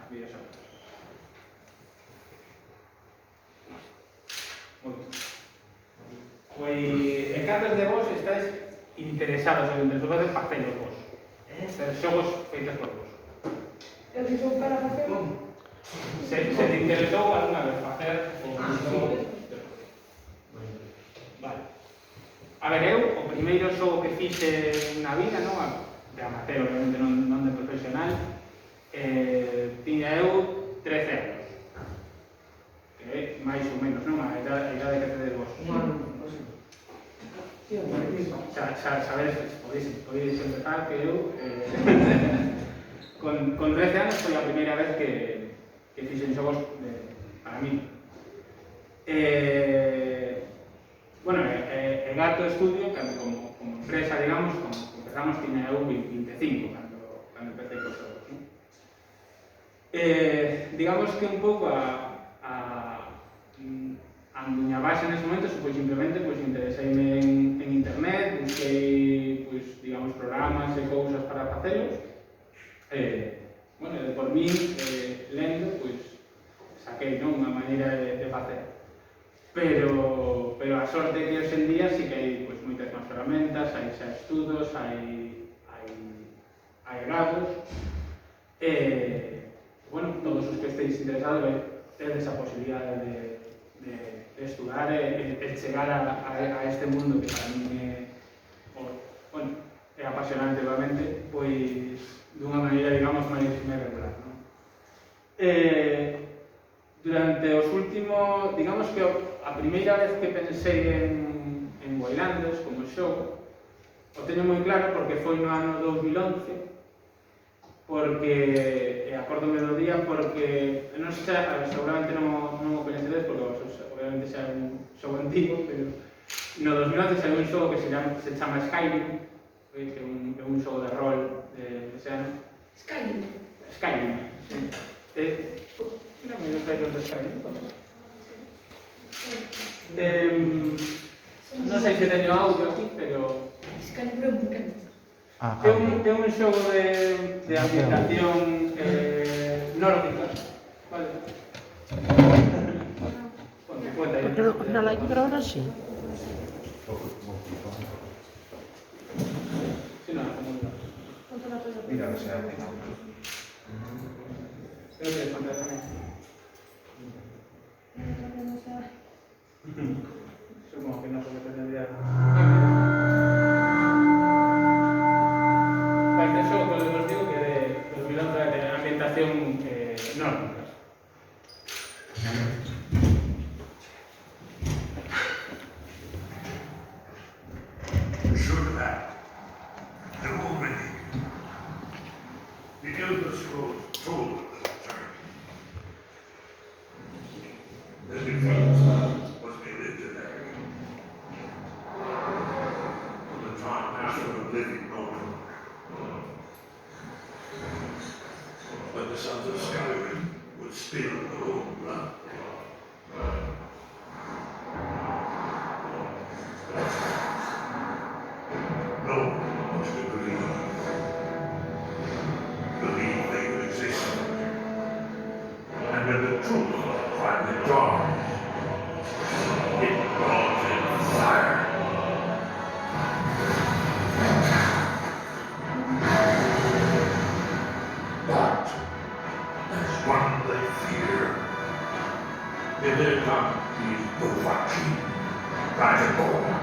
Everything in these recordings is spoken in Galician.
videoxogos. Pois, en cantos de vos estáis interesados en facer papeles vos? Ser xogos feitos por vos? Eu dixo para facer. Se te interesou alguna vez facer o xogo? Vale. A ver, eu, o primeiro xogo que fixe na vida, non? De amateur, obviamente non de profesional, tiña eu 13 anos. Que é máis ou menos, non? A idade que tedes vos. Xa sabedes, podéis empezar que eu con 13 anos foi a primeira vez que fixen xogos para mí. Bueno, Gato Studio, como empresa, digamos, como empezamos, tiña eu 25 cando empecé cos xogos, non? Digamos que un pouco a miña base nese momento foi simplemente intereseime en internet, busquei, digamos, programas e cousas para facelos. Bueno, por min, lendo, saquei unha maneira de facer. Pero a sorte que hoxe en día sí que hai moitas máis ferramentas, hai xa estudos, hai grados. Bueno, todos os que esteis interesados tedes a posibilidade de estudar e chegar a este mundo que para min é apasionante, obviamente, pois dunha maneira, digamos, máis regular, non? Durante os últimos, digamos que a primeira vez que pensei en Waylanders como xogo, o teño moi claro porque foi no ano 2011, porque, acórdome do día, porque, non sei, seguramente non o coñecedes, porque obviamente xa é un xogo antigo, pero no 2011 saiu un xogo que se chama Skyrim, que é un xogo de rol de ese ano. Skyrim. Skyrim, sí. Mira, me gusta ir de Skyrim. Non sei se teño audio aquí, pero... Skyrim é un pequeno. É un xogo de ambientación nórdica, vale? No la libro ahora sí. Sí, no, Mira, o sea, tengo. Creo que contra tamén. Supongo que no se pretendía. Este xogo, como os digo, que de 2011 de ambientación nórdica. Sure of that. They're all ready. The Elder Scrolls told us the time. The defense was illegendary. From the time after the living open. But the sons of Skyrim would spill their own blood. No one wants to believe they could exist. And when the truth finally dawns, it dawns in fire. But there's one they fear. They did not be Dovahkiin, Dragonborn.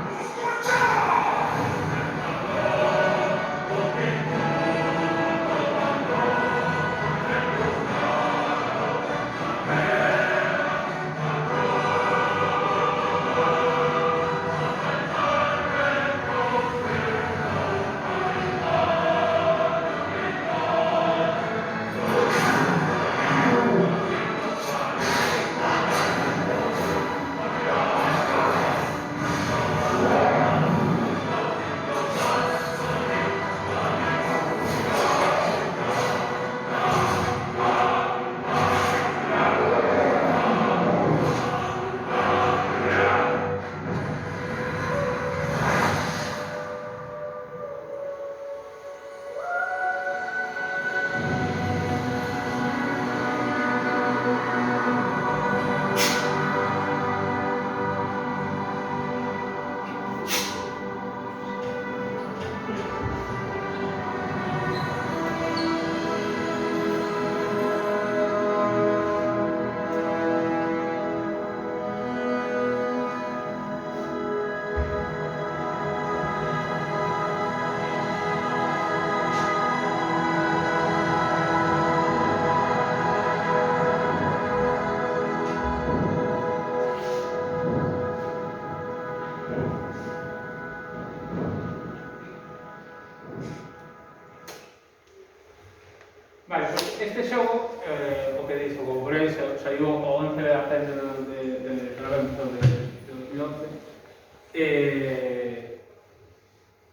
o que dixo o Congreso, saiu o 11 de acendo de 2011.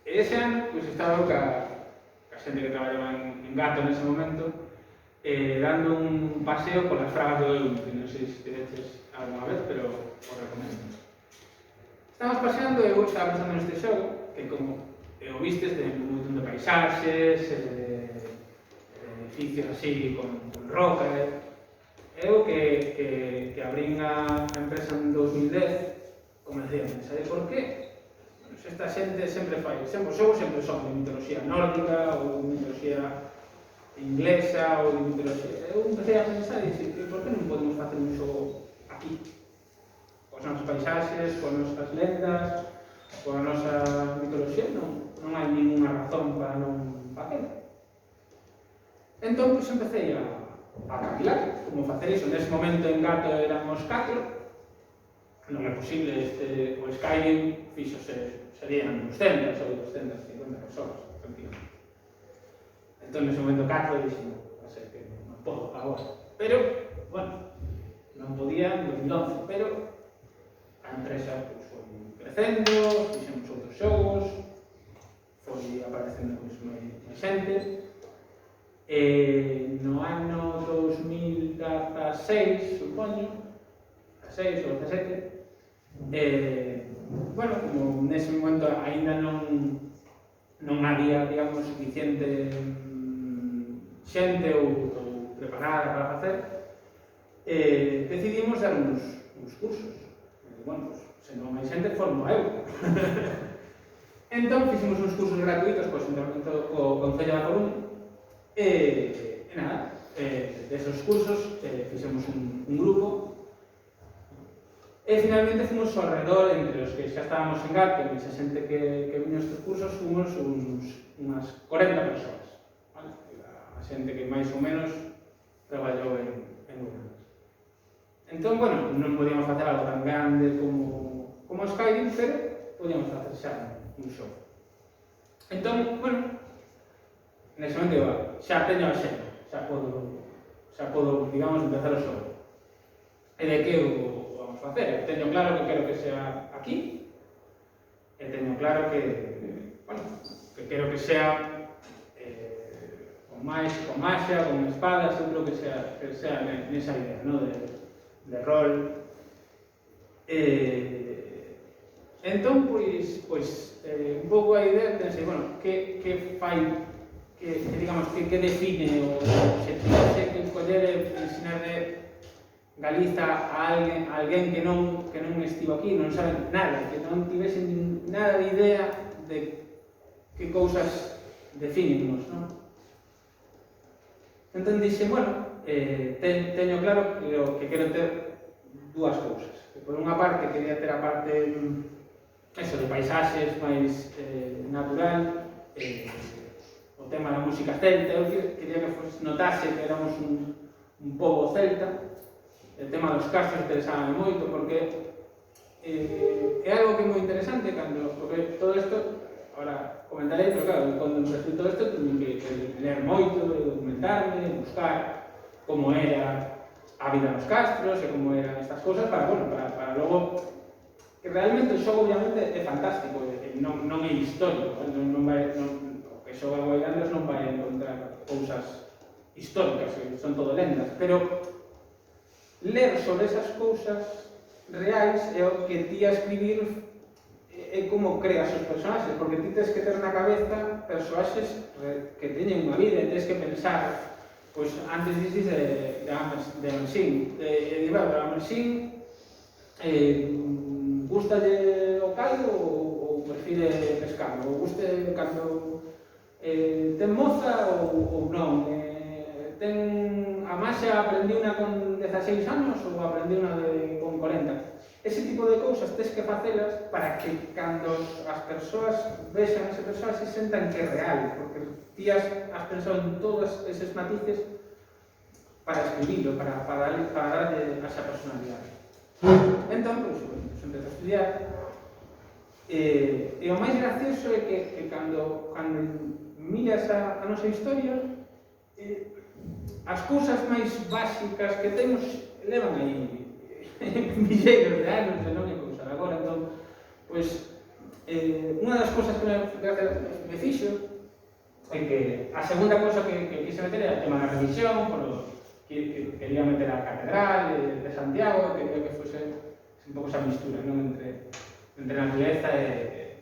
Ese ano, pois, estaba ca xente que traballaba en Gato nese momento, dando un paseo polas fragas do Eume, que non sei se te veches alguna vez, pero os recomendo. Estamos paseando e eu estaba pensando neste xogo, que como o vistes, ten un montón de paisaxes, edificios así con roca. Eu que abrín a empresa en 2010, como decía, sabe por qué? Pues esta xente sempre fai, os xogos sempre son de mitoloxía nórdica ou de mitoloxía inglesa ou de mitoloxía. Eu empecé a pensar e dixi, por que non podemos facer un xogo aquí? Cos nosos paisaxes, cos nosas lendas, coa nosa mitoloxía, non hai ninguna razón para non facer. Entón, pois, empecé a cavilar como facer iso. Nese momento en Gato éramos 4, non é posible, o Skyrim fixose, serían 200 ou 250 persoas, tranquilamente. Entón, nese momento 4, dixo, non sei que non podo agora. Pero, bueno, non podía en 2011, pero a empresa, pois, foi crecendo, fixemos outros xogos, foi aparecendo, pois, moi xente. No ano 2016, supoño, 16 ou 17, bueno, como nese momento aínda non había, digamos, suficiente xente ou preparada para facer, decidimos dar uns cursos. Bueno, pues, se non hai xente, formo eu. Entón, fixemos uns cursos gratuitos co Concello da Coruña. E nada, desos cursos fixemos un grupo e finalmente fomos ao redor entre os que xa estábamos en Gato e esa xente que viña estes cursos, fomos unhas 40 persoas, vale? A xente que máis ou menos traballou en Urnas. Entón, bueno, non podíamos facer algo tan grande como Skyrim, pero podíamos facer xa un xogo. Entón, bueno, nese momento digo, xa teño a xente, xa podo, digamos, empezar o xogo. E de que o vamos facer? Teño claro que quero que sea aquí, e teño claro que, bueno, que quero que sea con maxia, con espadas, eu creo que sea nesa idea, ¿no? De rol. Entón, pois, un pouco a idea, pensei, bueno, que fai, digamos, que define o se tivese que escoller e ensinarle Galiza a alguén que non estivo aquí, non sabe nada, que non tivese nada de idea de que cousas defínennos, non? Entón dixe, bueno, teño claro que quero ter dúas cousas. Que por unha parte quería ter a parte eso, de paisaxes máis natural, o tema da música celta. Eu quería que notase que éramos un pobo celta. El tema dos castros interesábame moito porque é algo que é moi interesante porque todo isto, ahora comentarei, pero claro, cando empecé todo isto teño que ler moito, documentarme, buscar como era a vida nos castros e como eran estas cousas para logo que realmente o xogo obviamente é fantástico e non é histórico, o que xoga Guailandros non vai encontrar cousas históricas, son todo lendas, pero ler sobre esas cousas reais é o que ti a escribir é como creas os personaxes, porque ti tens que ter na cabeza personaxes que teñen unha vida e tens que pensar, pois antes dices de Amerxín, Amerxín gustalle o caldo ou prefire pescado, ou guste cando ten moza ou non, ten a Masha aprendiuna con 16 anos ou aprendiuna con 40. Ese tipo de cousas tens que facelas para que cando as persoas vexan ese persoaxe sentan que é real, porque ti has pensado en todos eses matices para escribirlo, para darle a esa personalidade. Entón, pois, empecé a estudiar e o máis gracioso é que cando miras a nosa historia as cousas máis básicas que temos levan aí milleiros de anos e non é cousa de agora. Entón, pois, unha das cousas que me fixo é que a segunda cousa que quise meter era o tema da religión, que quería meter a catedral de Santiago, quería que fose un pouco esa mistura, non? Entre natureza e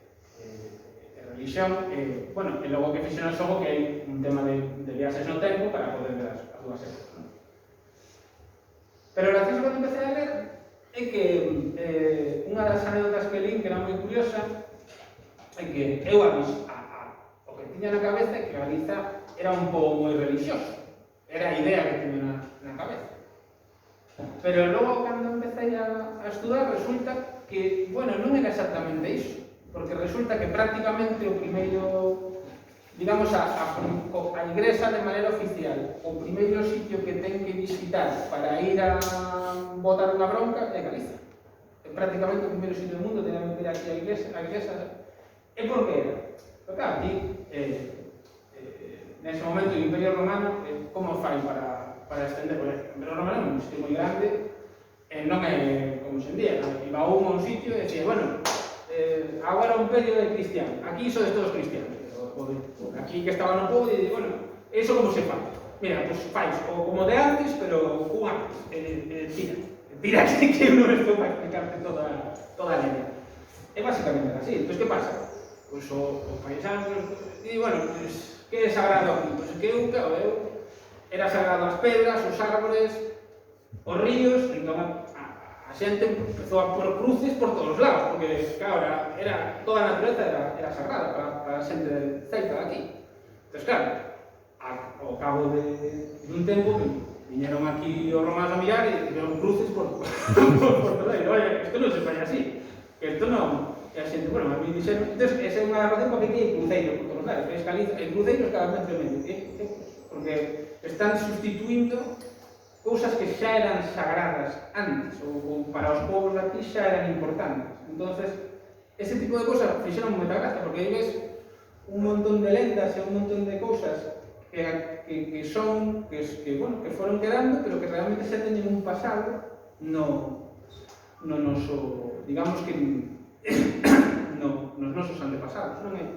religión. Bueno, e logo que fixo no xogo que hai un tema de viaxes no tempo para poder ver as dúas épocas, non? Pero gracioso cando empecé a ler é que unha das anécdotas que lín que era moi curiosa é que eu o que tiña na cabeza é que Galiza era un pobo moi religioso, era a idea que tiña na cabeza. Pero logo cando empecé a estudar resulta que, bueno, non era exactamente iso, porque resulta que prácticamente o primeiro, digamos, a igrexa de maneira oficial, o primeiro sitio que ten que visitar para ir a botar unha bronca é Galiza. É prácticamente o primeiro sitio do mundo, ten que ir aquí a igrexa. E por que era? Porque claro, aquí, nese momento, o Imperio Romano, como fai para estender? O Imperio Romano é un sitio moi grande, non é como se en día, iba un a un sitio e decía, bueno, agora un imperio de cristianos, aquí sois todos cristianos. Aquí que estaba no pobo e, bueno, eso como se fai? Mira, pues fais como de antes, pero con antes, tira que eu non estou para explicarte toda a línea. É basicamente así. Entón, que pasa? Pois o paisano, e, bueno, pues, que é sagrado aquí? Pois que eu era sagrado as pedras, os árboles, os ríos, entón a xente empezou a pôr cruces por todos os lados, porque, claro, toda a natureza era sagrada para a xente celta de aquí. Entón, claro, ao cabo dun tempo, viñeron aquí os romanos a mirar e tiveron cruces por todo aí. Oye, isto non se fai así, que isto non... E a xente, bueno, a mí dixeron... Entón, esa é unha razón para que hai cruceiro por todos os lados, que é cruceiros cada vez tremendo, porque están sustituindo cousas que xa eran sagradas antes, ou para os povos de aquí xa eran importantes. Entonces, ese tipo de cousas fixeron moita gracia, porque aí ves un montón de lendas e un montón de cousas que foron quedando, pero que realmente xa teñen un pasado no noso, digamos que nos nosos antepasados, non é?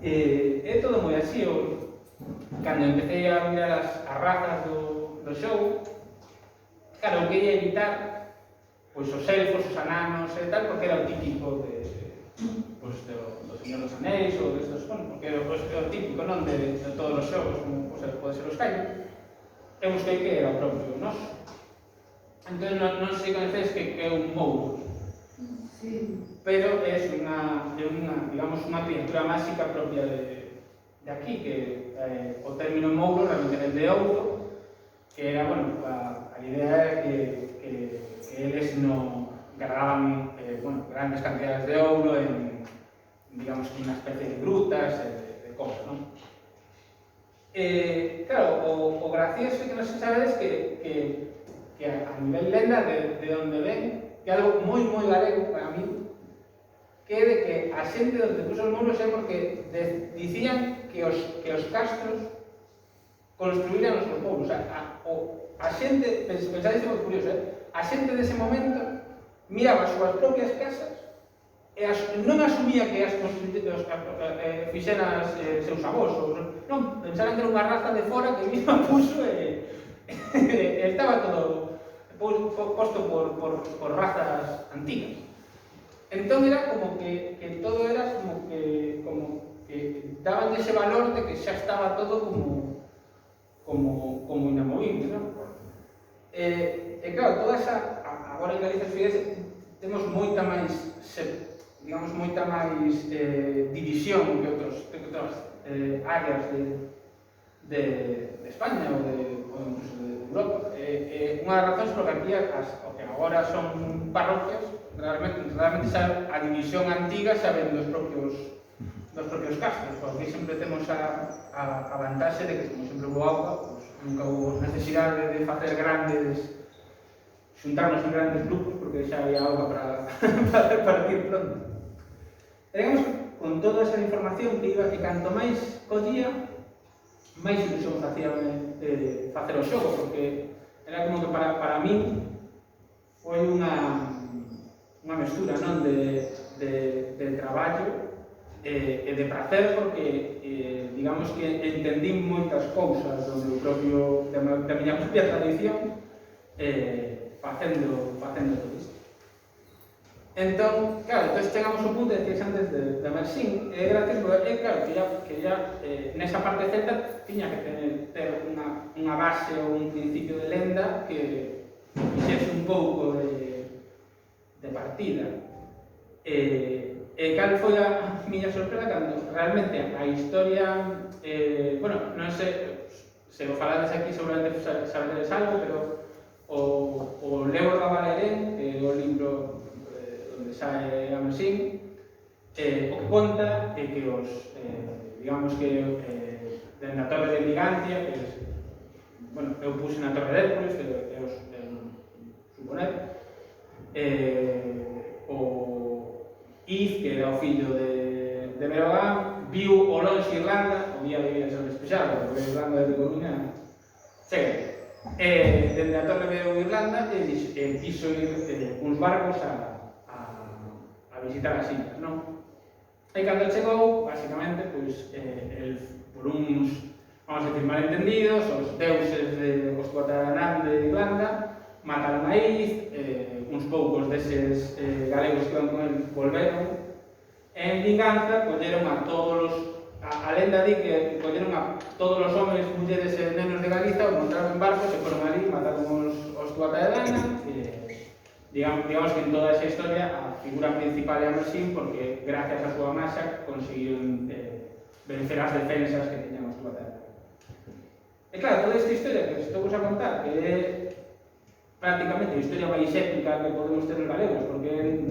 É todo moi así. Cando empecé a mirar as razas do xogo, claro, eu quería evitar pois os elfos, os ananos e tal, porque era o típico do Señor dos Anéis ou destos, bueno, porque era o típico, non, de todos os xogos, como pode ser o Skyrim. Eu busquei que era o propio noso. Entón, non sei conocedes que é un mouro. Sí. Pero é digamos, unha criatura máxica propia de aquí, que o término mouro realmente é de ouro, que era, bueno, a idea é que eles non cargaban grandes cantidades de ouro en, digamos, unha especie de grutas e de cosas, non? Claro, o gracioso que non se sabe é que a nivel lenda de onde ven, que é algo moi galego para mí, que é de que a xente onde puso os muros é porque dicían que os castros construíran os muros. A xente, pensáis que é moi curioso, a xente dese momento miraba as súas propias casas e non asumía que as fixeran seus avós, non, pensaran que era unha raza de fora que misma puso e estaba todo posto por razas antigas. Entón era como que todo era como que daban ese valor de que xa estaba todo como inamovible, non? E claro, toda esa, agora en Galicia temos moita máis, digamos, moita máis división que outras áreas de España ou incluso de Europa. Unha das razóns porque aquí o que agora son parroquias, realmente xa a división antiga xa ven dos propios castros, porque sempre temos a vantaxe de que, como sempre houve auga, pues, nunca houve necesidade de facer xuntarnos en grandes grupos, porque xa había auga para repartir pronto. E digamos, con toda esa información que canto máis collía, máis ilusión facíame facer o xogo, porque era como que para min foi unha mestura, non, de traballo e de prazer, porque digamos que entendín moitas cousas da miña propia tradición facendo todo isto. Entón, claro, chegamos ao punto, decías antes, de Mersin, é gracioso, claro, que ya nesa parte celta tiña que ter unha base ou un principio de lenda que fixese un pouco de partida. Cal foi a miña sorpresa cando realmente a historia, bueno, non sei se o falades aquí seguramente sabedes algo, pero o Lebor da Valerén, que é o libro onde sae a Mersin, o que conta é que digamos que dende a Torre de Brigantia, que bueno, eu puse na Torre de Hércules, que é suponer, o Iz, que era o fillo de Breogán, viu o lonxe Irlanda, o día debía ser despexado, porque Irlanda de Coruña chega. Dende a Torre veu Irlanda e quiso ir uns barcos a visitar as illas, non? E cando chegou, basicamente, pois, por uns, vamos a decir, malentendidos, os deuses de Oscotaranán de Irlanda mataron a Iz, uns poucos deses galegos que iban con el volveron, e en vinganza colleron a todos os, a lenda di que colleron a todos os homens, mulleres e nenos de Galiza, os montaron en barcos e foron ali, mataron os Tuataraná, digamos que en toda esa historia a figura principal é a Mersin, porque gracias a súa masa conseguiron vencer as defensas que teñan os Tuataraná. E claro, toda esta historia que estou a contar, que é prácticamente a historia máis épica que podemos ter os galegos, porque é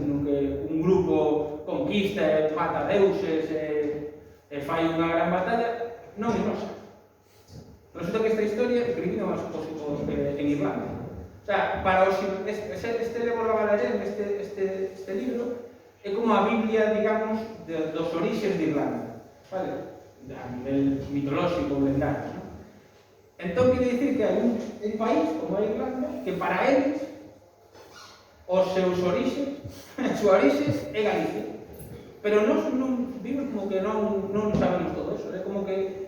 un grupo conquista e mata deuses e fai unha gran batalla, non é nosa. Resulta que esta historia escribino en Irlanda. O sea, para este Lebor da Valerén, este libro, é como a Biblia, digamos, dos orixes de Irlanda, vale? A nivel mitolóxico ou lendario, non? Entón, quere dicir que hai un país, como a Irlanda, que para eles os seus orixes, a súa orixe é Galicia. Pero nós non vimos como que non sabemos todo eso, é como que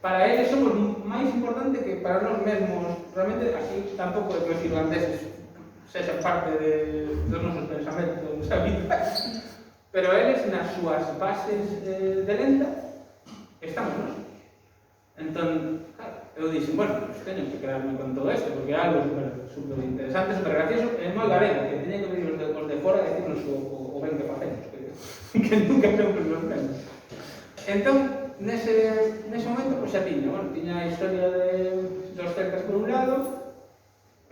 para eles somos máis importante que para nós mesmos. Realmente, aquí tampouco é que os irlandeses sexan parte dos nosos pensamentos habituais, pero eles nas súas bases de lenda estamos nós. Entón, claro, eu dixen, bueno, pues teño que quedarme con todo isto, porque é algo super interesante, super gracioso, e moi galego, que teñen que venir os de fora e decirnos o ben que facemos, que nunca sempre nos vemos. Entón, nese momento, pues xa tiña a historia dos celtas por un lado,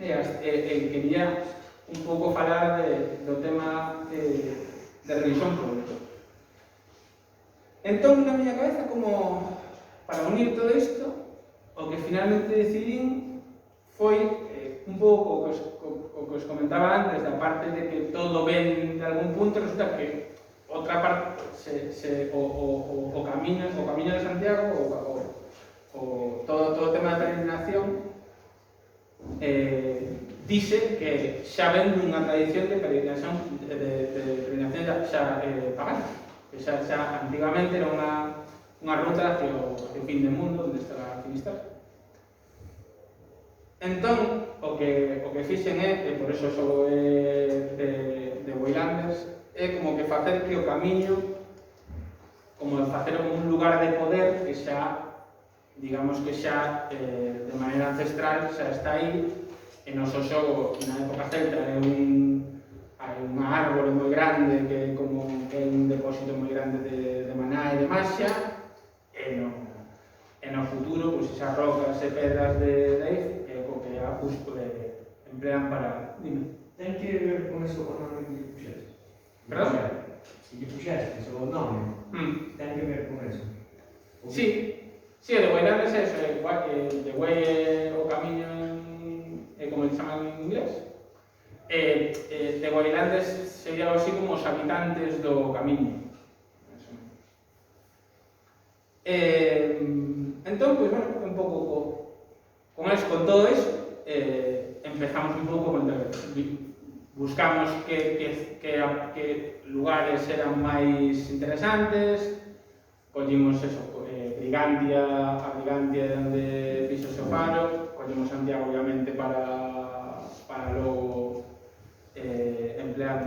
e quería un pouco falar do tema de religión por outro. Entón, na miña cabeza, como para unir todo isto, o que finalmente decidín foi un pouco o que os comentaba antes, da parte de que todo ven de algún punto, resulta que outra parte, o camiño de Santiago, todo o tema da peregrinación, dice que xa ven dunha tradición de peregrinación xa pagana, que xa antigamente era unha ruta hacia o fin do mundo, onde está a Finisterra. Entón, o que fixen é, e por eso só é de Boilandes, é como que facer que o camiño, como facer un lugar de poder que xa, digamos que xa de maneira ancestral xa está aí. E noso xogo na época celta é unha árbore moi grande que é un depósito moi grande de maná e de maxia. E no futuro, pois esas rocas e pedras de aí é o que a Cusco emplean para... Dime. Ten que ver con eso o nome que puxeste? Perdón? Se que puxeste, o nome, ten que ver con eso? Sí, o de Boilandes é eso, de Way o camiño como se chama en inglés. De Boilandes sería algo así como os habitantes do camiño. con todo eso, empezamos un pouco con buscamos que lugares eran máis interesantes, collimos eso, a Brigantia onde fixose o faro, collimos Santiago obviamente para logo emplear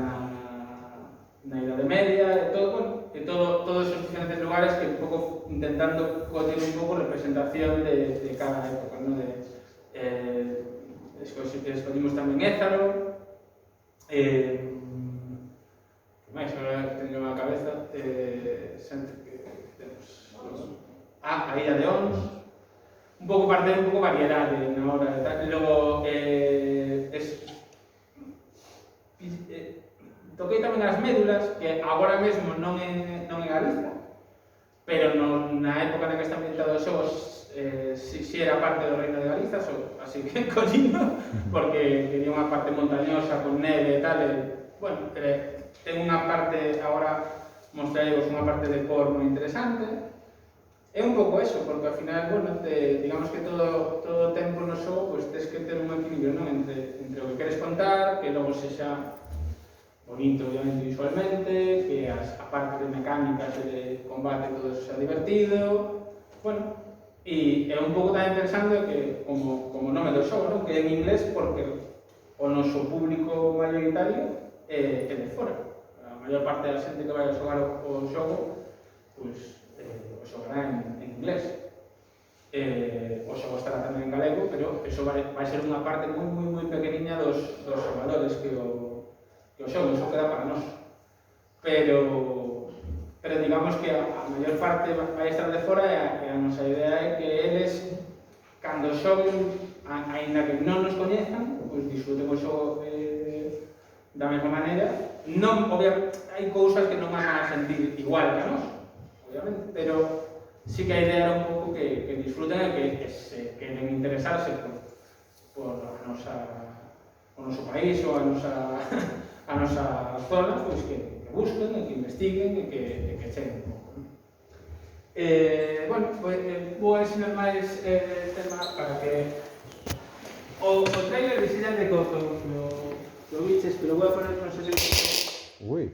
na Idade Media, todos esos diferentes lugares que un pouco intentando coller un pouco representación de cada época, ¿no? Escollimos tamén Ézaro, que máis agora teño na cabeza, a Illa de Ons, un pouco variedade na hora de tal, e logo toquei tamén as médulas, que agora mesmo non é Galiza, pero na época na que está ambientado os xogos si era parte do Reino de Galiza, así que collino, porque tenía unha parte montañosa con neve e tal, bueno, ten unha parte, agora mostrareivos unha parte de cor moi interesante. É un pouco eso, porque ao final, bueno, digamos que todo o tempo no xogo, pues tens que ter un equilibrio, non? Entre o que queres contar, que logo sexa bonito, obviamente, visualmente, que a parte de mecánicas e de combate todo eso sea divertido, bueno, e un pouco tamén pensando que, como nome do xogo, non? Que é en inglés porque o noso público maioritario é de fora. A maior parte da xente que vai a xogar o xogo, pois, o xogará en inglés. O xogo estará tamén en galego, pero eso vai ser unha parte moi pequeniña dos xogadores que o xogo, iso queda para nós. Pero digamos que a maior parte vai estar de fora e a nosa idea é que eles, cando xoguen, aínda que non nos coñezan, pois disfruten o xogo da mesma maneira. Non, obviamente, hai cousas que non van a sentir igual que a nós, obviamente, pero sí que a idea era un pouco que disfruten e que se queren interesarse por o noso país ou a nosa zona, pois que busquen e que investiguen e que cheguen un pouco. Bueno, vou ensinar máis tema para que o trailer visita de lo biches, pero voy a poner no sé si... Uy.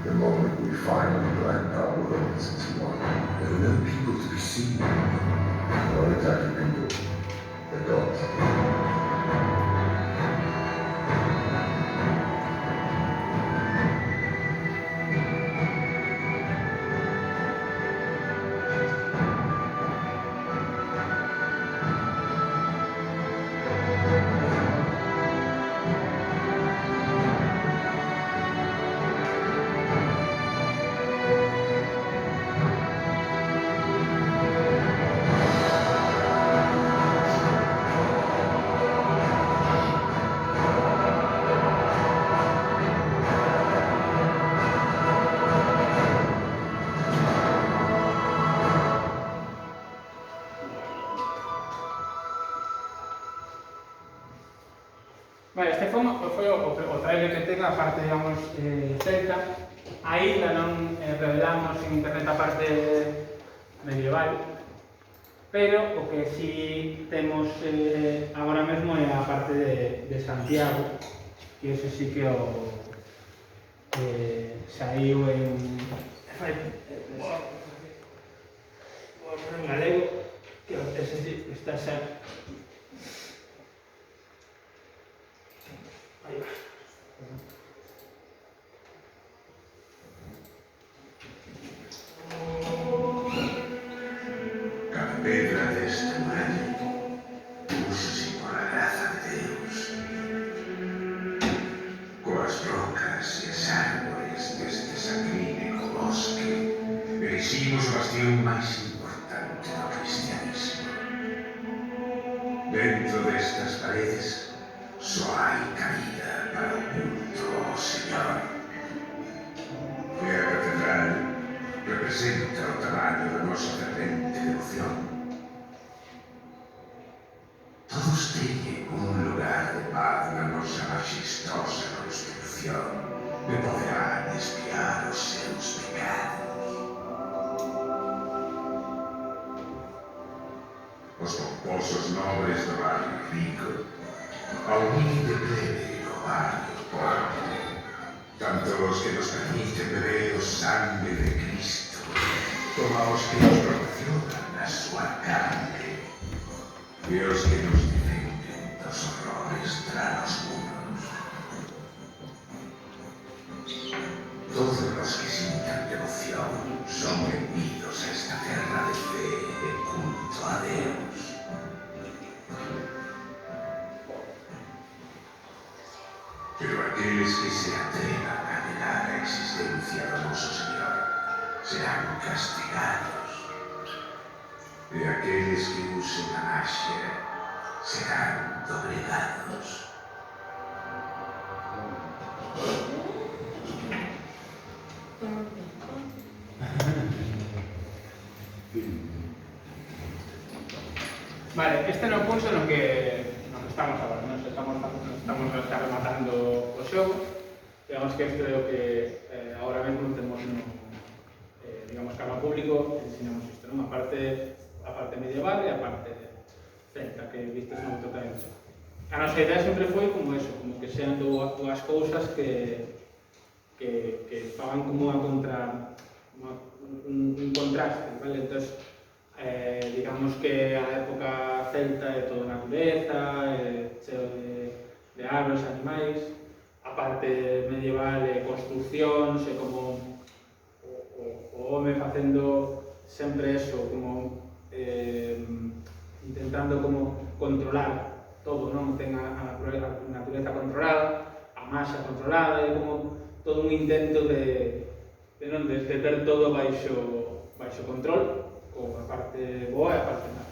The moment we finally land our roads is one. There are no people to be seen. Or exactly people. The gods. Vale, este foi o trailer que ten a parte, digamos, celta. A isla non revelamos en internet a parte medieval, pero o que si temos agora mesmo é a parte de Santiago, que ese sí que o saiu en galego, que ese sí está xa. Ahí va. Cada pedra deste mural púxose por a graza de Deus. Coas rocas e as árbores deste sacrílego bosque eriximos o bastión máis importante Dentro de estas paredes só hai caída para o culto ao Señor. E a catedral representa o tamaño da nosa fervente devoción. Todos teñen un lugar de paz na nosa majestosa Constitución e poderán espiar os seus pecados. Os pomposos nobres do barrio rico, ao humilde plebe do barrio pobre, tanto os que nos permiten beber o sangue de Cristo, como os que nos proporcionan a súa carne, e os que nos defenden dos horrores tras os muros. Todos os que sintan devoción son benvidos a esta terra de fe e culto a Deus. Pero aqueles que se atrevan a negar a existencia do noso Señor serán castigados. E aqueles que usen a maxia serán doblegados. Vale, este é o curso no que estamos agora, nos estamos rematando o xogo. Digamos que este é o que agora mesmo temos no, digamos, cara ao público, ensinamos isto, non? A parte medieval e a parte celta, que vistes no totalmente. A nosa idea sempre foi como eso, como que sean dúas cousas que faban como un contraste, vale? Entón, digamos que a época celta é toda natureza, cheo de árboles, animais. A parte medieval é construcións, é como o home facendo sempre eso, como intentando como controlar todo, non? Ten a natureza controlada, a masa controlada, é como todo un intento de ter todo baixo control, ou a parte boa e a parte mala.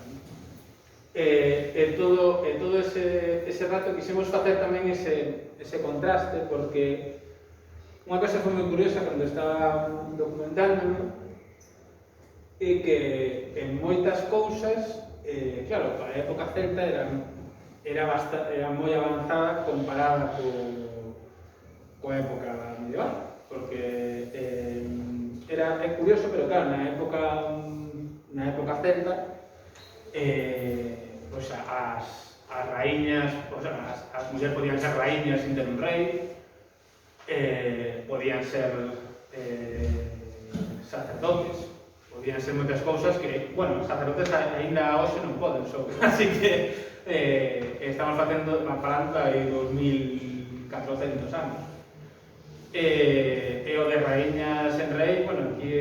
E todo ese rato quixemos facer tamén ese contraste, porque unha cosa foi moi curiosa cando estaba documentándome, é que en moitas cousas, claro, a época celta era moi avanzada comparada coa época medieval, porque é curioso, pero claro, na época celta, pois as raíñas, as mulleres podían ser raíñas sin ter un rei, podían ser sacerdotes, podían ser moitas cousas que, bueno, sacerdotes aínda hoxe non poden, así que estamos falando aí 2400 anos. E o de raíñas en rei, bueno, aquí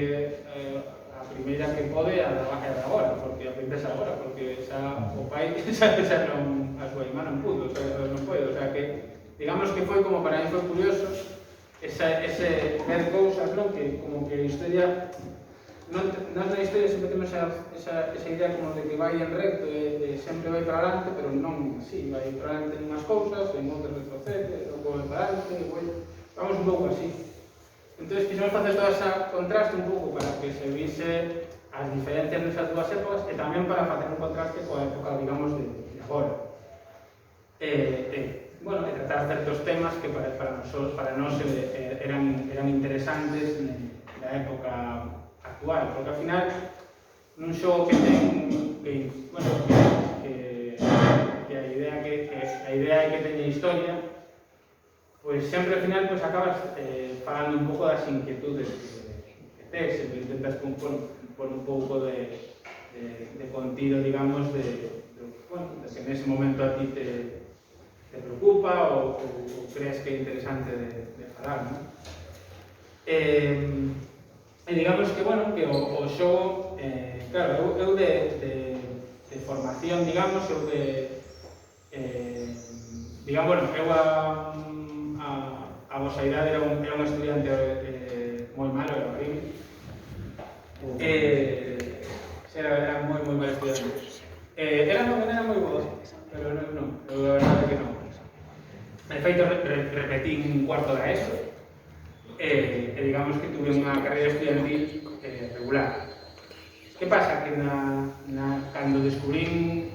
a primeira que pode é a da agora, porque a princesa agora, porque o pai xa non, a súa irmá non pudo, non pode, o sea que, digamos que foi como para mí foi curioso ese ver cousas, non? Que como que a historia, nós na historia sempre temos esa idea como de que vai en recto e sempre vai para adelante, pero non así, vai para adelante en unhas cousas, en outras retrocede, ou vai para adelante, e vamos un pouco así. Entón, quixemos facer todo ese contraste un pouco para que se vise as diferencias nesas dúas épocas e tamén para facer un contraste coa época, digamos, de agora. Bueno, e tratar certos temas que para nós eran interesantes na época actual, porque ao final nun xogo que a idea é que teña historia, pois sempre ao final acabas falando un pouco das inquietudes que tes, sempre intentas pôr un pouco de contido, digamos, de que nese momento a ti te preocupa ou crees que é interesante de falar, non? E digamos que, bueno, que o xogo, claro, eu de formación, digamos, digamos, bueno, eu a vosa idade era un estudiante moi malo, era horrible. Era moi mal estudiante. Era moi boa, pero non, a verdade é que non. De feito, repetín un cuarto da ESO, e digamos que tuve unha carreira estudiantil regular. Que pasa? Que cando descubrín,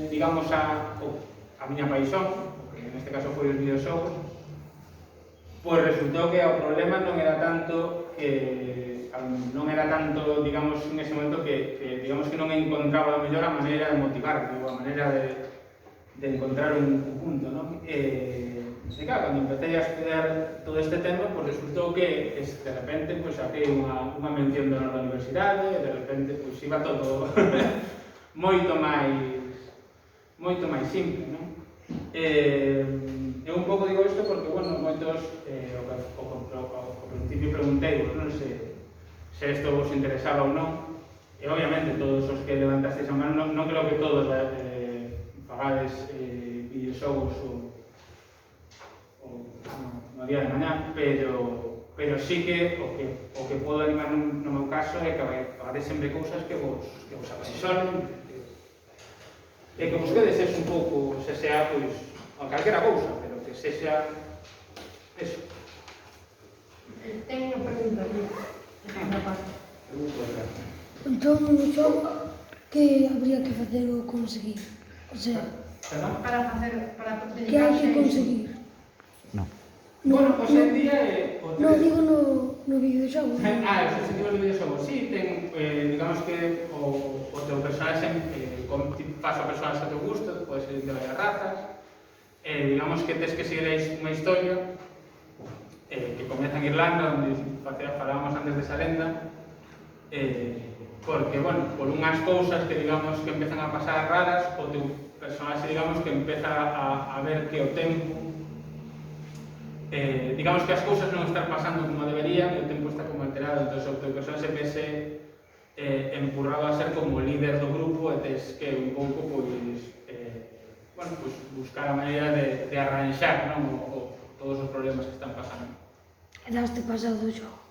digamos, a miña paixón, que neste caso foi os videoxogos, pois resultou que o problema non era tanto, digamos, en ese momento digamos que non encontraba mellor a maneira de motivarme, ou a maneira de encontrar un punto, non? E claro, cando empecé a estudiar todo este tema, pois resultou que de repente saquei unha mención de honor da universidade, e de repente iba todo moito máis simple, non? Eu un pouco digo isto porque, bueno, moitos, ao principio preguntei, non sei se isto vos interesaba ou non, e obviamente todos os que levantastes a mano, non creo que todos fagades videoxogos no día de mañá, pero sí que o que podo animar no meu caso é que fagades sempre cousas que vos apaixonen, e que busquedes un pouco, se sea, pois, a calquera cousa, pero que se sea eso. Tengo unha pregunta aquí. Entón, no xogo, que habría que facer ou conseguir? O sea, Para que hai dedicarse que conseguir? Bueno, hoxe en día... No, digo no videoxogo. Os objetivos do videoxogo, sí, digamos que o teu personaxe faz o personaxe a teu gusto, pode ser de varias razas, digamos que tes que seguir unha historia que comeza en Irlanda, onde falábamos antes desa lenda, porque, bueno, por unhas cousas que, digamos, que empezan a pasar raras, o teu personaxe, digamos, que empeza a ver que o tempo, digamos que as cousas non están pasando como deberían, e o tempo está como alterado, entón o teu personaxe vese empurrado a ser como líder do grupo, e tes que un pouco, pois, bueno, pois buscar a maneira de arranxar, non, todos os problemas que están pasando. E daste pasado o xogo.